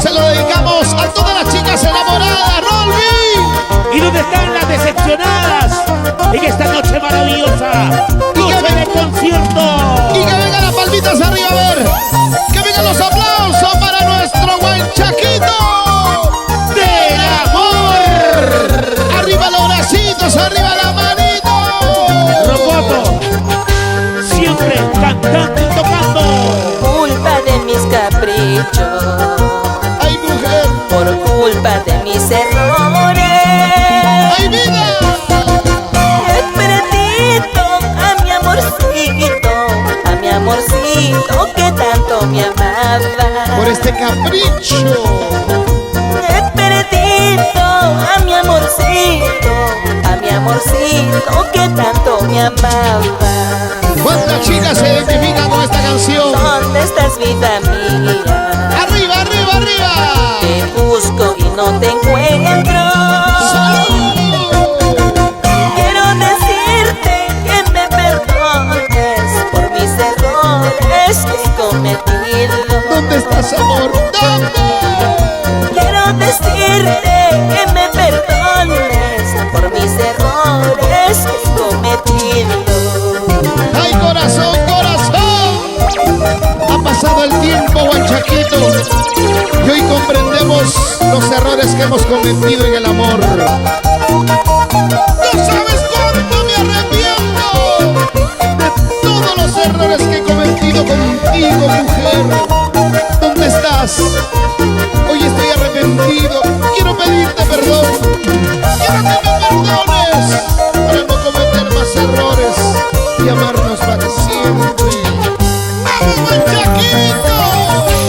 Se lo dedicamos a todas las chicas enamoradas, Rolby. ¿Y dónde están las decepcionadas en esta noche maravillosa? ¡Noche de concierto! Y que vengan las palmitas arriba, a ver. Que vengan los aplausos para nuestro Guanchaquito del amor. Arriba los bracitos, arriba la manito. Rocoto, siempre cantando y tocando. Culpa de mis caprichos, Ay, mujer. por culpa de mis errores. Ay, vida. He perdido a mi amorcito que tanto me amaba. Por este capricho. He perdido a mi amorcito que tanto me amaba. ¿Cuántas chicas se identifican con esta canción? ¿Dónde estás, vida mía? Arriba, arriba, arriba. Te busco y no te encuentro. Quiero decirte que me perdones por mis errores que he cometido. ¿Dónde estás, amor? ¿Dónde? Quiero decirte que me perdones por mis errores que he cometido. ¡Ay, corazón, corazón! Ha pasado el tiempo, Guanchaquito, y hoy comprendemos los errores que hemos cometido en el amor. ¡No sabes cuánto me arrepiento de todos los errores que he cometido contigo, mujer! ¿Dónde estás? Hoy estoy arrepentido. Quiero pedirte perdón. Quiero que me perdones para no cometer más errores y amarnos para siempre. ¡Vamos, Guanchaquito!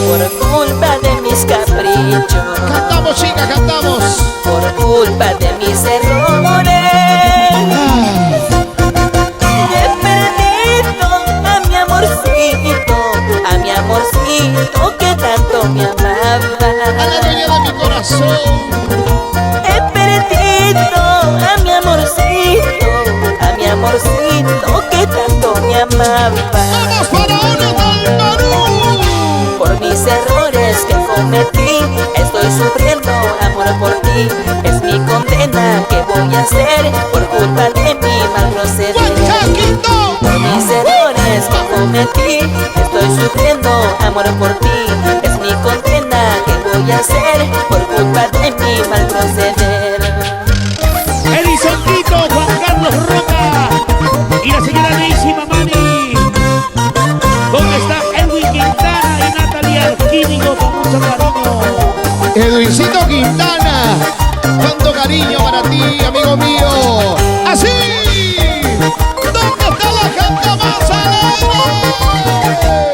Por culpa de mis caprichos, Cantamos, chica, cantamos. por culpa de mis errores, he perdido a mi amorcito que tanto me A la amaba. dueña de mi corazón. He perdido a mi amorcito que tanto me amaba. ¡Vamos para uno del Perú! Por mis errores que cometí, estoy sufriendo amor por ti. Es mi condena, ¿qué voy a hacer por culpa de mi mal proceder? ¡Guanchaquito! Por mis errores que cometí, estoy sufriendo amor por ti. Es mi condena, ¿qué voy a hacer por culpa de mi mal proceder? Elizontito, Juan Carlos Roca y la señora Daisy Mamani. ¿Dónde está Edwin Quintana y Natalia Alquímico con mucho cariño? Edwincito Quintana, cuánto cariño para ti, amigo mío. ¡Así! ¿Dónde está la gente más alegre?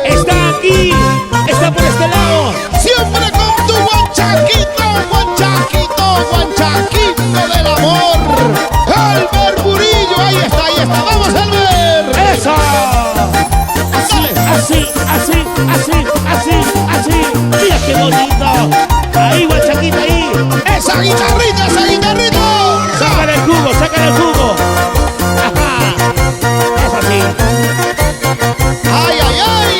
Está aquí, está por este lado. Siempre con tu Guanchaquito, Guanchaquito, Guanchaquito del amor. El Barburillo, ahí está, ahí está. ¡Vamos a ver! ¡Eso! Así, así, así, así, así. Mira qué bonito. Ahí, Guanchaquita, ahí. ¡Esa guitarrita, esa guitarrita! Sácale el jugo, sácale el jugo. Ajá. Es así. ¡Ay, ay, ay!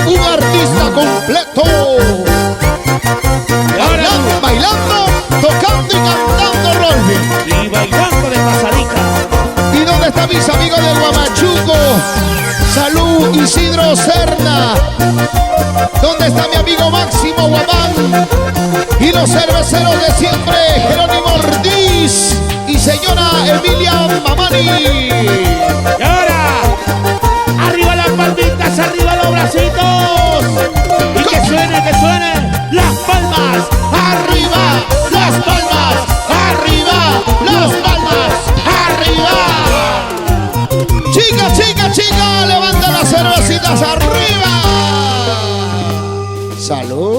Un artista completo. Y ahora, Bailando, tocando y cantando, Rolby. y bailando de pasadita. ¿Y dónde está mis amigos del Guamachuco? Salud, Isidro Serna. ¿Dónde está mi amigo Máximo Guamán? Y los cerveceros de siempre, Jerónimo Ortiz y señora Emilia Mamani. Y ahora, arriba las palmitas, arriba los bracitos. Y que suene las palmas. Arriba, las palmas, arriba, las palmas, arriba. Chica, chica, chica, levanta las cervecitas arriba. Salud.